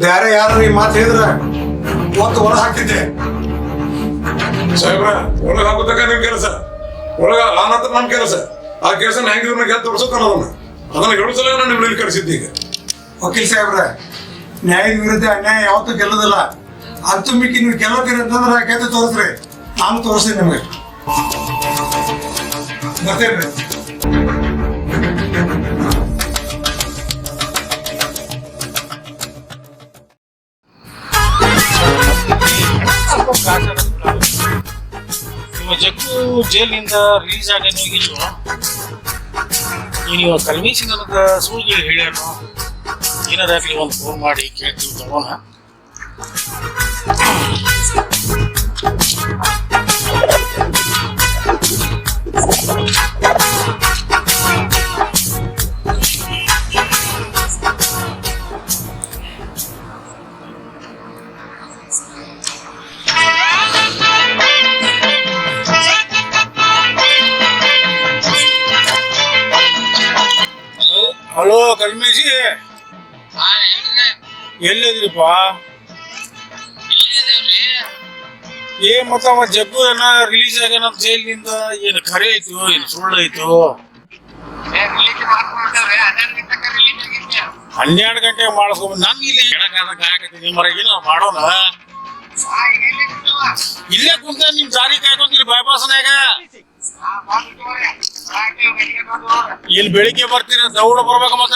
ಬೇರೆ ಯಾರು ಈ ಮಾತು ಹೇಳಿದ್ರೆ ಒತ್ತು ಹೊರ ಹಾಕ್ತಿದ್ದೆ. ಸಾಹೇಬ್ರ, ಒಳಗೆ ಹಾಕೋತಕ್ಕ ನಿಮ್ ಕೆಲಸ, ಒಳಗ ಆ ನಂತರ ನಮ್ಮ ಕೆಲಸ. ಆ ಕೆಲಸ ಹೆಂಗಿದ್ರು ಗೆದ್ದು ತೋರ್ಸೋತಾನ ಅದನ್ನ ಹೇಳು ಸಲ ನಾನು ನಿಮ್ಮಲ್ಲಿ ಕರೆಸಿದ್ದೆ. ಈಗ ವಕೀಲ್ ಸಾಹೇಬ್ರ, ನ್ಯಾಯದ ವಿರುದ್ಧ ಅನ್ಯಾಯ ಯಾವತ್ತೂ ಗೆಲ್ಲೋದಿಲ್ಲ. ಅಂತೂ ಮಿಕ್ಕಿ ನೀವು ಗೆಲ್ಲೋತೀರಿ ಅಂತಂದ್ರೆ ಗೆದ್ದು ತೋರಿಸ್ರಿ, ನಾನು ತೋರಿಸ್ತೀನಿ ನಿಮಗೆ. ಬರ್ತೇನ್ರಿ. ನಿಮ್ಮ ಜಗ್ಗು ಜೈಲಿನಿಂದ ರಿಲೀಸ್ ಆಗೇನು ಹೋಗಿಲ್ವ? ನೀವು ಕಲ್ಮೇಶಿ ನನಗೆ ಸುಳ್ಳು ಹೇಳ್ಯಾನು. ಏನಾದಾಗಲಿ ಒಂದು ಫೋನ್ ಮಾಡಿ ಕೇಳ್ತೀವಿ ತಗೋಣ. ಹಲೋ ಕಲ್ಮೇಶಿ, ಎಲ್ಲಿದ್ರಿಪ್ಪ? ಏನ್ ಮತ್ತ ಜಗ್ಗು ಏನ ರಿಲೀಸ್ ಆಗ್ಯಾನ ಜೈಲಿನಿಂದ? ಏನು ಖರೆ ಐತು ಏನು ಸುಳ್ಳು ಐತು? 12 ಗಂಟೆಗೆ ಮಾಡಿಸ್ಕೊಂಡ್ ನಾನು ಇಲ್ಲಿ ಹೇಳಕ್ಕಾಗತ್ತೀನಿ ಮರಗಿನ ಮಾಡೋಣ. ಇಲ್ಲೇ ಕುಂತ ನಿಮ್ ದಾರಿ ಕಾಯ್ಕೊಂತೀರಿ ಬೈಪಾಸ್ನಾಗ. ಇಲ್ಲಿ ಬೆಳಿಗ್ಗೆ ಬರ್ತೀರ, ದೌಡ ಬರ್ಬೇಕು. ಮತ್ತ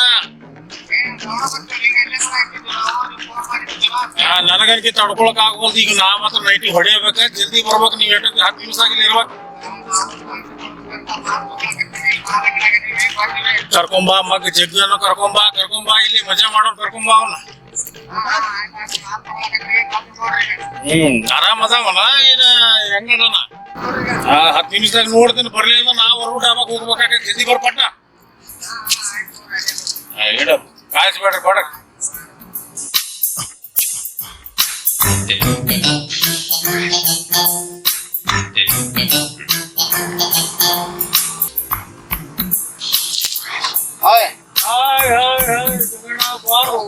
ನನಗನ್ಕಿ ತಡ್ಕೊಳಕ್ ಆಗ್ಬೋದು. ಈಗ ನಾ ಮಾತ್ರ ನೈಟಿಗೆ ಹೊಡೆಯಬೇಕ, ಜಲ್ದಿ ಬರ್ಬೇಕು. ನೀವ್ 10 ನಿಮಿಷ ಆಗಿಲ್ಲ ಇರ್ಬೇಕು. ಕರ್ಕೊಂಬಾ ಮಗ ಜಗ್ಗನ್ನು ಕರ್ಕೊಂಬಾ ಇಲ್ಲಿ ಮಜಾ ಮಾಡೋಣ. ಕರ್ಕೊಂಬಾ ಅವನ. ಆರಾಮ್ ಅದಾವಲ್ಲ? ಏನ ಹೆಂಗಣ್ಣ? 10 ನಿಮಿಷದಾಗ ನೋಡ್ತೀನಿ. ಬರ್ಲಿಲ್ಲ ನಾವು ಹೊರಬಿಟ್ಟು ಡಾಬಾಕ್ ಹೋಗ್ಬೇಕಾಗ ಜಲ್ದಿ ಬರ್ಪಟ್ಟ. ಹೇಳ ಕಾಯಿಸ್ಬೇಡ್ರಿ ಕೊಡ. ಹಾಯ್ ಹಾಯ್ ಹಾಯ್ ಹಾಯ್ ಬಾರು.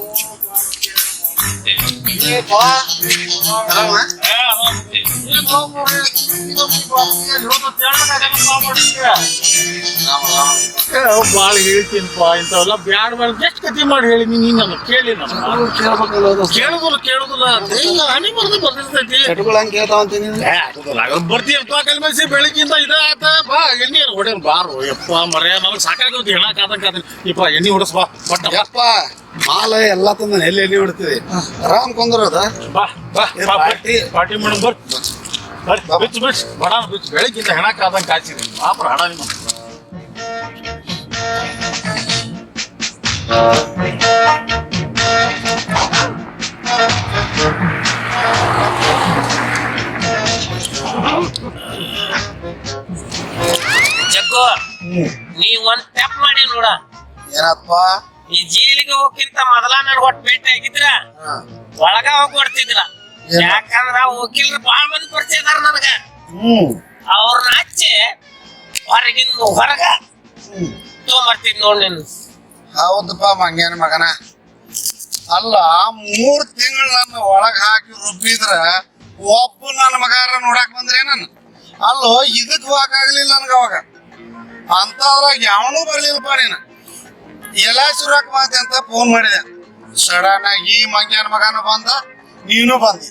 ಬಾಳ ಹೇಳ್ತೀನಪ್ಪ ಇಂಥವೆಲ್ಲ ಬ್ಯಾಡ ಬೇಡ. ಎಷ್ಟು ಕತಿ ಮಾಡಿ ಹೇಳಿ ನೀನು ನನ್ನ ಕೇಳಿ. ಕೇಳುದಿಲ್ಲ ಹನಿ ಬರ್ದಿರ್ತೈತಿ. ಬರ್ತೀಯಪ್ಪ ಕಲ್ಮೇಸಿ ಬೆಳಿಗ್ಗಿಂದ ಇದಾತ. ಬಾ ಎಣ್ಣೆ ಹೊಡೆಯನ್ ಬಾರು. ಯಪ್ಪ ಮರ್ಯ ನನಗೆ ಸಾಕಾಗೋದು ಹೇಳಕ್ಕಾದಂಗ. ಇಪ್ಪ ಎಣ್ಣೆ ಹೊಡಸ್ಬಾ ಬಟ್ ಯಪ್ಪ ಮಾಲ ಎಲ್ಲ ತಂದ ಎಲ್ಲಿ ಹೊಡ್ತೀವಿ. ಆರಾಮ್ ಕೊಂದ್ರದ ಬಾ ಬಾ ಪಾರ್ಟಿ ಮೇಡಮ್ ಬಿಚ್ಚು ಬಡ ಬಿಚ್ಚು. ಬೆಳಗ್ಗಿಂತ ಹೆಣಕ್ಕಾದಂಗೆ ಕಾಯ್ಸಿರಿ ಮಾತ್ರ ಹಣ ನಿಮ್ಮ. ಜಗ್ಗು ನೀ ಒಂದ್ ಸ್ಟೆಪ್ ಮಾಡಿ ನೋಡ. ಏನಪ್ಪ ಈ ಜೈಲಿಗೆ ಹೋಗಿಂತ ಮೊದಲ ನನ್ ಒಟ್ಟು ಭೇಟಿ ಆಗಿದ್ರ ಒಳಗ ಹೋಗಿ ಕೊಡ್ತಿದ್ರ ಯಾಕಂದ್ರ ವಕೀಲರು ಬಾಳ ಮಂದಿ ಪರಿಚಯ ಇದಾರ ನನಗ ಅವ್ರನ್ನ ಹಚ್ಚಿ ಹೊರಗ ತೊಗೊಂಬರ್ತಿದ್ ನೋಡ್ ನೀನು. ಹೌದಪ್ಪ ಮಂಗ್ಯಾನ ಮಗನ. ಅಲ್ಲ 3 ತಿಂಗಳು ನನ್ನ ಒಳಗ್ ಹಾಕಿ ರುಬ್ಬಿದ್ರ ಒಬ್ಬ ನನ್ನ ಮಗಾರ ನೋಡಕ್ ಬಂದ್ರೆ ನಾನು ಅಲ್ಲೋ ಇದಕ್ ಹೋಗಾಗ್ಲಿಲ್ಲ ನನ್ಗ ಅವಾಗ ಅಂತದ್ರಾಗ ಯಾವನೂ ಬರ್ಲಿಲ್ಲಪ್ಪ ನೀನು. ಎಲ್ಲ ಸುರಾಕ್ ಮಾತೆ ಅಂತ ಫೋನ್ ಮಾಡಿದೆ. ಸಡನ್ ಆಗಿ ಈ ಮಂಗ್ಯಾನ ಮಗನ ಬಂದ, ನೀನು ಬಂದಿ.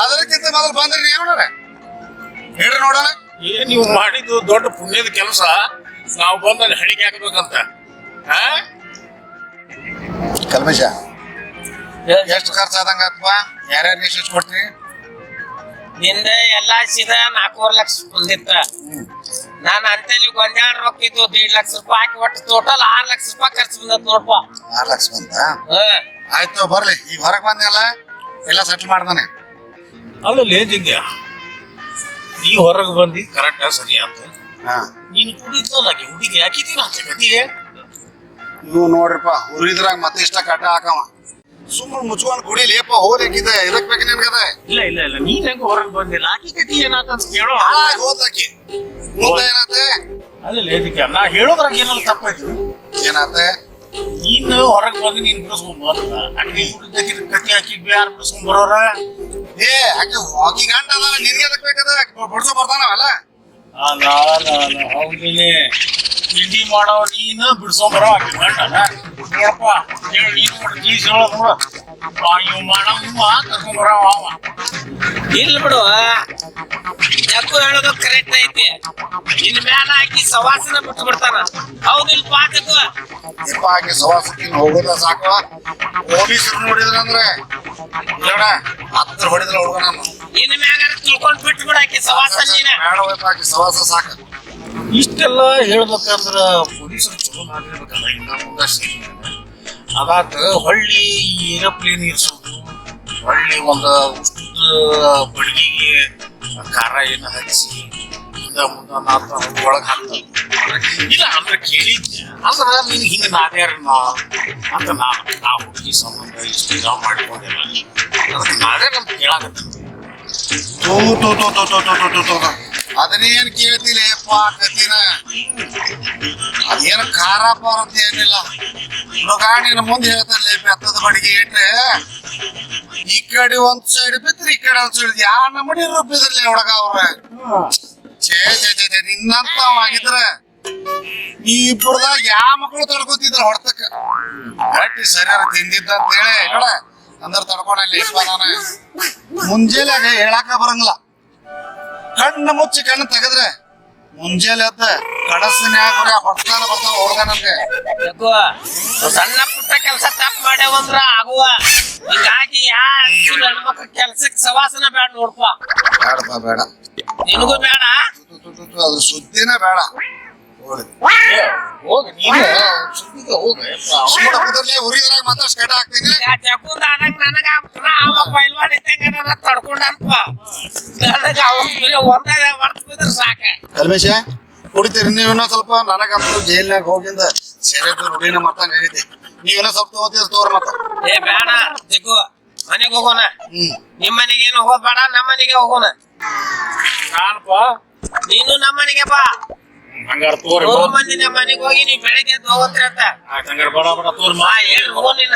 ಅದಕ್ಕಿಂತ ಮೊದಲು ಬಂದ್ರಿ ನೀವಣ್ಣ ಹೇಳ್ರಿ ನೋಡೋಣ. ನೀವು ಮಾಡಿದ್ದು ದೊಡ್ಡ ಪುಣ್ಯದ ಕೆಲಸ. ನಾವು ಬಂದಲ್ಲಿ ಹಳಿಗೆ ಹಾಕ್ಬೇಕಂತ. ಕಲ್ಮೇಶ ಎಷ್ಟು ಖರ್ಚು ಆದಂಗಪ್ಪ? ಯಾರ್ಯಾರಿಗೆ ಎಷ್ಟು ಕೊಡ್ತೀವಿ? ನಿಂದ ಎಲ್ಲಾ ಸೀದಾ 4 ಲಕ್ಷ ಬಂದಿತ್ತ. ನಾನು ಅಂತೇಳಿ ಗೊಂಜಾಳ ರೊಕ್ಕ ಇದ್ದು 1.5 ಲಕ್ಷ ರೂಪಾಯಿ ಹಾಕಿ ಒಟ್ಟು ಟೋಟಲ್ 6 ಲಕ್ಷ ರೂಪಾಯಿ ಖರ್ಚು ಬಂದತ್ ನೋಡ್ಪ. 6 ಲಕ್ಷ ಬಂತ? ಆಯ್ತು ಬರ್ಲಿ. ಈಗ ಹೊರಗೆ ಬಂದೆಲ್ಲ ಎಲ್ಲ ಸೆಟ್ಲ್ ಮಾಡ್ದಾನೆ. ಅಲ್ಲಲ್ಲಿ ಜಿಂಗ್ಯ ನೀ ಹೊರಗೆ ಬಂದಿ ಕರೆಕ್ಟ್ ಸರಿ ಆಯ್ತು. ನೀನು ಕುಡಿತಲ್ಲ ಹುಡುಗಿ ಹಾಕಿದೀನ ಅಂತ ಗತಿ. ನೀವು ನೋಡ್ರಿಪ್ಪ ಹುರಿದ್ರಾಗ ಮತ್ತೆ ಇಷ್ಟ ಕಟ್ಟ ಹಾಕವ. ಸುಮ್ಮನೆ ಮುಚ್ಕೊಂಡು ಕುಡಿಲೇಪ ಹೋಗ್ಲಿಕ್ಕಿದೆ ಇದಕ್ ಬೇಕು ನಿನ್ಗದ. ಇಲ್ಲ ಇಲ್ಲ ಇಲ್ಲ ನೀನ್ ಹೆಂಗ ಹೊರಗೆ ಬಂದಿಲ್ಲ ಆಕಿ ಗತಿ ಏನಾತ ಕೇಳೋ. ಹೋದಾಕಿ ಮುಂದೆ ಏನಾತೆ? ಅಲ್ಲಲ್ಲಿ ಇದಕ್ಕೆ ನಾ ಹೇಳೋದ್ರಾಗ ಏನಾದ್ರು ತಪ್ಪಾಯ್ತು. ಏನಾತೆ? ನೀನು ಹೊರಗೆ ಬಂದು ನೀನ್ ಬಿಡಿಸ್ಕೊಂಡ್ ಬಂದ ಅಕ್ಕಿ ಹುಡುಗಕ್ಕೆ ಕತ್ತಿ ಹಾಕಿ ಯಾರು ಬಿಡಿಸ್ಕೊಂಡ್ ಬರೋರ? ಆಕೆ ಹೋಗಿ ಗಂಟ ಅದಾನ ನಿನ್ಗೆ ಅದಕ್ ಬೇಕದ ಬಡ್ಸೋ ಬರ್ತಾನವಲ್ಲ. ಹೌದಿನಿ ತಿಂಡಿ ಮಾಡೋ ನೀನು ಬಿಡ್ಸೋಬರೋ ಆಕಿ ಗಂಟನ ನೋಡಪ್ಪ. ಹೇಳಿ ನೀನು ತಿಳಿಸಿ ಹೇಳೋದು ನೋಡ. ಇವ್ ಮಾಡಮ್ಮ ಕರ್ಕೊಂಬರೋ ಅವ. ಇಲ್ಲ ಬಿಡು, ಜಗ್ಗು ಹೇಳೋದು ಕರೆಕ್ಟ್ ಐತಿ. ಇನ್ ಮ್ಯಾಲ ಹಾಕಿ ಸವಾಸನ ಬಿಟ್ಟು ಬಿಡ್ತಾನ. ಹೌದಿಲ್ಪ ಜಗ್ಗು? ಇಪ್ಪ ಆಕೆ ಸವಾಸಕ್ಕಿನ್ ಹೋಗೋದ ಸಾಕು. ಪೊಲೀಸರು ನೋಡಿದ್ರಂದ್ರೆ ನೋಡ 10 ಹೊಡಿದ್ರ ಹುಡುಗ ನಾನು. ಇನ್ ಮ್ಯಾಗ ತಿಳ್ಕೊಂಡ್ ಬಿಟ್ಟು ಬಿಡ ಆಕಿ ಸವಾಸ ನೀನ. ಬೇಡವಪ್ಪ ಆಕೆ ಸವಾಸ ಸಾಕು. ಇಷ್ಟೆಲ್ಲ ಹೇಳ್ಬೇಕಂದ್ರ ಪೊಲೀಸರು ಚಲೋ ಮಾಡಿರ್ಬೇಕಲ್ಲ. ಇನ್ನ ಮುಂದೆ ಅದಾತ ಹೊಳ್ಳಿ ಏರೋಪ್ಲೇನ್ ಇರ್ಸೋದು, ಹೊಳ್ಳಿ ಒಂದು ಉಷ್ಟದ ಬಡ್ಗಿಗೆ ಖಾರ ಏನು ಹಚ್ಚಿ ಹಿಂದ ಮುಂದ ಒಳಗೆ ಹಾಕ್ತಾರೆ. ಇಲ್ಲ ಅಂದ್ರೆ ಕೇಳಿದ್ದೆ ಅಂದ್ರ ನೀನು ಹಿಂಗೆ ನಾದ್ಯಾರ ಅಂತ ನಾ ಹುಡುಗಿ ಸಂಬಂಧ ಇಷ್ಟು ನಾವು ಮಾಡ್ಕೊಂಡಿಲ್ಲ. ಅದಕ್ಕೆ ನಾದ್ಯಾರ ಅಂತ ಕೇಳಾಗತ್ತೆ. ಅದನ್ನೇನ್ ಕೇಳ್ತಿಲ್ಲಪ್ಪ ಕತ್ತಿನ. ಅದೇನು ಖಾರ ಬರುತ್ತೆ ಏನಿಲ್ಲ. ಹುಡುಗ ನಿನ್ನ ಮುಂದೆ ಹೇಳ್ತಾರಲ್ಲ ಬೆತ್ತದ ಬಡಿಗೆ ಇಟ್ರೆ ಈ ಕಡೆ ಒಂದ್ ಸೈಡ್ ಬಿತ್ರಿ ಈ ಕಡೆ ಒಂದ್ ಸೈಡ್ ಯಾ ನಮ್ಮಡಿ ರುಬ್ಬಿದ್ರಲ್ಲ ಹುಡುಗ ಅವ್ರ. ಛೇ ಛೇ ಛೇ ಛೇ ನಿನ್ನಂತ ಆಗಿದ್ರ ಈ ಇಬ್ಬರದಾಗ ಯಾವ ಮಕ್ಕಳು ತಡ್ಕೊತಿದ್ರ ಹೊಡ್ತಕ್ಕ. ಗಟ್ಟಿ ಸರಿಯಾರ ತಿಂದಿದ್ದ ಅಂತ ಹೇಳಿ ನೋಡ ಅಂದ್ರ ತಡ್ಕೊಂಡಲ್ಲಿ ಇಪ್ಪ ನಾನು ಮುಂಜಾನೆ ಹೇಳಾಕ ಬರಂಗಿಲ್ಲ. ಕಣ್ಣು ಮುಚ್ಚಿ ಕಣ್ಣು ತೆಗದ್ರೆ ಮುಂಜಾನೆ ಅದ ಕಡಸಿನ್ಯಾಗ ಹೊಡ್ತಾನ ಬರ್ತಾವ ಹುಡುಗ ನನ್ಗೆ. ಸಣ್ಣ ಪುಟ್ಟ ಕೆಲಸ ತಪ್ಪು ಮಾಡ್ಯಾವಂದ್ರ ಆಗುವ. ಹಿಂಗಾಗಿ ಯಾ ಹೆಣ್ಮಕ್ಳ ಕೆಲ್ಸಕ್ಕೆ ಸವಾಸನ ಬೇಡ ನೋಡ್ಪ. ಬೇಡಪ್ಪ ಬೇಡ. ನಿನಗೂ ಬೇಡ. ಅದ್ರ ಸುದ್ದಿನೇ ಬೇಡ. ಹೋಗ ನೀನು ಸುದ್ದಿಗೆ ಹೋಗ. ಹುರಿದ್ರಾಗ ಮಾತ್ರ ಸ್ಕಟ ಹಾಕ್ತೀನಿ. ಜಗ್ಗುಂದ ಆದಂಗ ನನಗ ಅವ ಪೈಲ್ವಾನ್ ಇದ್ದಂಗ ತಡ್ಕೊಂಡಪ್ಪ. ನನಗ ಒಂದಾಗ ಮರ್ತ ಬಿದ್ರ ಸಾಕ. ಕಲ್ಮೇಶ ಕುಡಿತೀರಿ ನೀವೇನೋ ಸ್ವಲ್ಪ? ನನಗಂತೂ ಜೈಲ್ನಾಗ ಹೋಗಿಂದ ಸೇರಿದ್ದು ರುಡಿನ ಮತ್ತಂಗ ಆಗೈತಿ. ನೀವೇನೋ ಸ್ವಲ್ಪ ತಗೋತೀರ ತೋರ್ ಮತ್ತ. ಏ ಬೇಡ ಜಗ್ಗು, ಮನೆಗೆ ಹೋಗೋಣ. ನಿಮ್ ಮನೆಗೆ ಏನು ಹೋಗೋದ್ ಬೇಡ, ನಮ್ಮ ಮನೆಗೆ ಹೋಗೋಣ. ನಾನಪ್ಪ ನೀನು ನಮ್ಮ ಮನೆಗೆ ಬಾ. ಹಂಗಾರ ತೋರಿ 3 ಮಂದಿ ನಮ್ಮ ಮನೆಗೆ ಹೋಗಿ ನೀವ್ ಬೆಳಗ್ಗೆ ಎದ್ದು ಹೋಗೋತ್ರಿ ಅಂತ. ಹಂಗಾರ ಬಡ ಬಡ ತೋರ್ ಹೇಳಿ ಹೋಗೋ ನೀನ.